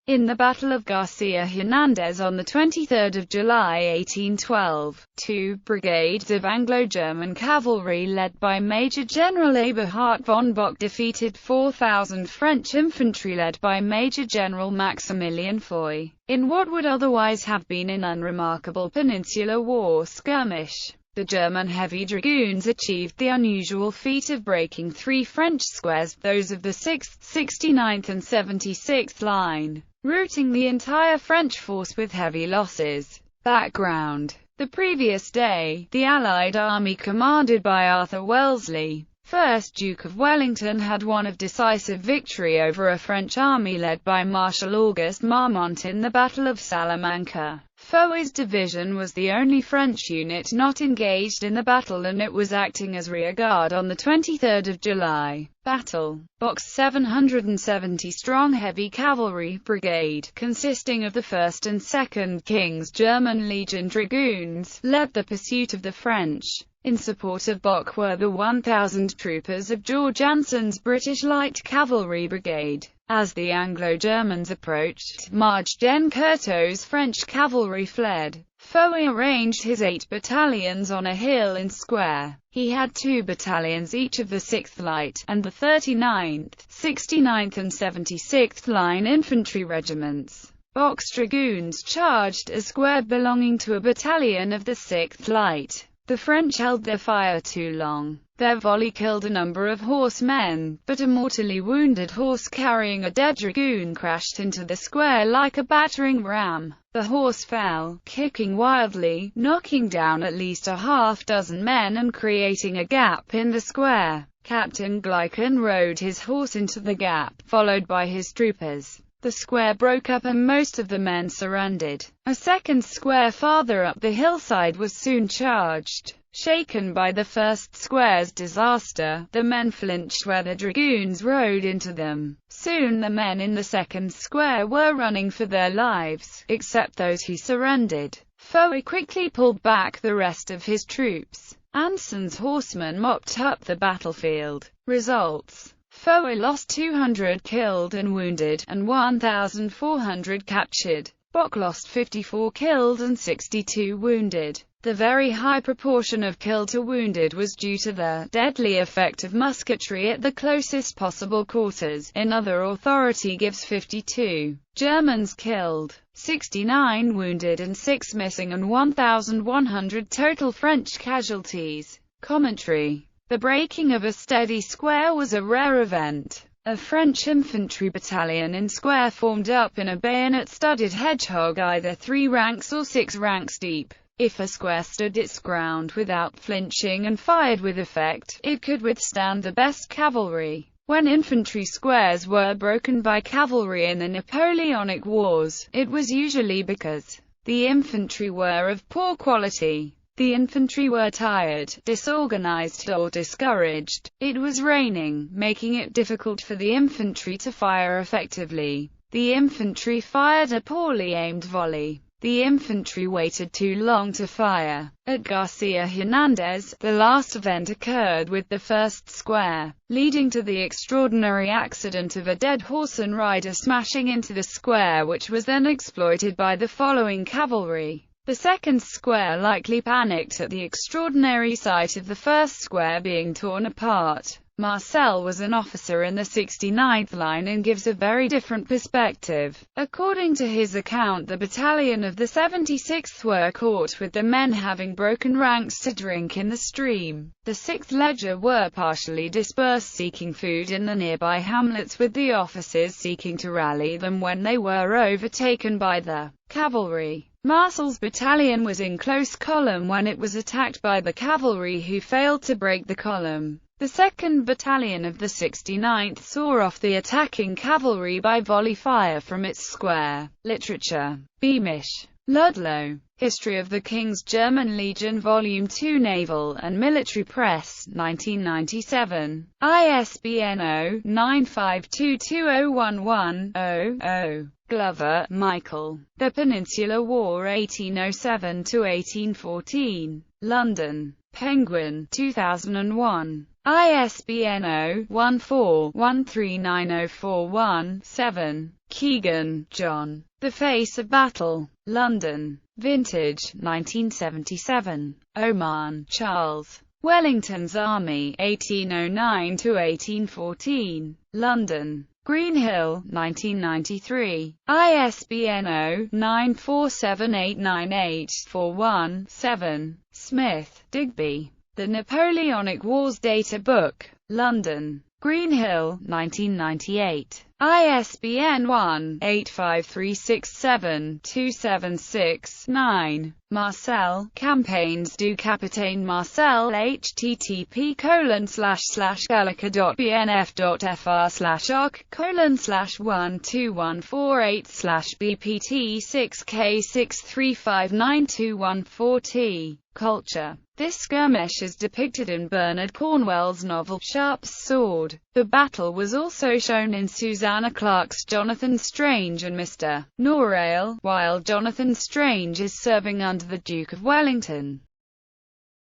In the Battle of García Hernández on 23 July 1812, two brigades of Anglo-German cavalry led by Major General Eberhard von Bock defeated 4,000 French infantry led by Major General Maximilien Foy, in what would otherwise have been an unremarkable Peninsular War skirmish. The German heavy dragoons achieved the unusual feat of breaking three French squares, those of the 6th, 69th and 76th Line, routing the entire French force with heavy losses. Background: the previous day, the Allied army commanded by Arthur Wellesley, 1st Duke of Wellington, had won a decisive victory over a French army led by Marshal Auguste Marmont in the Battle of Salamanca. Foy's division was the only French unit not engaged in the battle, and it was acting as rearguard on 23 July. Battle. Bock's 770-strong heavy cavalry brigade, consisting of the 1st and 2nd King's German Legion dragoons, led the pursuit of the French. In support of Bock were the 1,000 troopers of George Anson's British Light Cavalry Brigade. As the Anglo-Germans approached, Marge den Curto's French cavalry fled. Foy arranged his 8 battalions on a hill and square. He had 2 battalions each of the 6th Light, and the 39th, 69th and 76th Line infantry regiments. Bock's dragoons charged a square belonging to a battalion of the 6th Light. The French held their fire too long. Their volley killed a number of horsemen, but a mortally wounded horse carrying a dead dragoon crashed into the square like a battering ram. The horse fell, kicking wildly, knocking down at least a half-dozen men and creating a gap in the square. Captain Gleichen rode his horse into the gap, followed by his troopers. The square broke up and most of the men surrendered. A second square farther up the hillside was soon charged. Shaken by the first square's disaster, the men flinched where the dragoons rode into them. Soon the men in the second square were running for their lives, except those who surrendered. Foy quickly pulled back the rest of his troops. Anson's horsemen mopped up the battlefield. Results: Foy lost 200 killed and wounded, and 1,400 captured. Bock lost 54 killed and 62 wounded. The very high proportion of killed to wounded was due to the deadly effect of musketry at the closest possible quarters. Another authority gives 52 Germans killed, 69 wounded and 6 missing, and 1,100 total French casualties. Commentary: the breaking of a steady square was a rare event. A French infantry battalion in square formed up in a bayonet-studded hedgehog, either 3 ranks or 6 ranks deep. If a square stood its ground without flinching and fired with effect, it could withstand the best cavalry. When infantry squares were broken by cavalry in the Napoleonic Wars, it was usually because the infantry were of poor quality. The infantry were tired, disorganized, or discouraged. It was raining, making it difficult for the infantry to fire effectively. The infantry fired a poorly aimed volley. The infantry waited too long to fire. At García Hernández, the last event occurred with the first square, leading to the extraordinary accident of a dead horse and rider smashing into the square, which was then exploited by the following cavalry. The second square likely panicked at the extraordinary sight of the first square being torn apart. Marcel was an officer in the 69th Line and gives a very different perspective. According to his account, the battalion of the 76th were caught with the men having broken ranks to drink in the stream. The 6th Leger were partially dispersed seeking food in the nearby hamlets, with the officers seeking to rally them when they were overtaken by the cavalry. Marcel's battalion was in close column when it was attacked by the cavalry, who failed to break the column. The 2nd Battalion of the 69th saw off the attacking cavalry by volley fire from its square. Literature. Beamish, Ludlow. History of the King's German Legion Volume 2, Naval and Military Press, 1997. ISBN 0-9522011-00. Glover, Michael. The Peninsular War 1807–1814. London. Penguin, 2001. ISBN 0-14-139041-7. Keegan, John. The Face of Battle. London. Vintage, 1977. Oman, Charles. Wellington's Army, 1809–1814. London. Greenhill, 1993. ISBN 0-947898-41-7. Smith, Digby. The Napoleonic Wars Data Book. London. Greenhill, 1998. ISBN 1-85367-276-9. Marcel, Campaigns du Capitaine Marcel, http://gallica.bnf.fr/arc:/12148/BPT6K63592140. Culture. This skirmish is depicted in Bernard Cornwell's novel Sharp's Sword. The battle was also shown in Susanna Clarke's Jonathan Strange and Mr. Norrale, while Jonathan Strange is serving under the Duke of Wellington.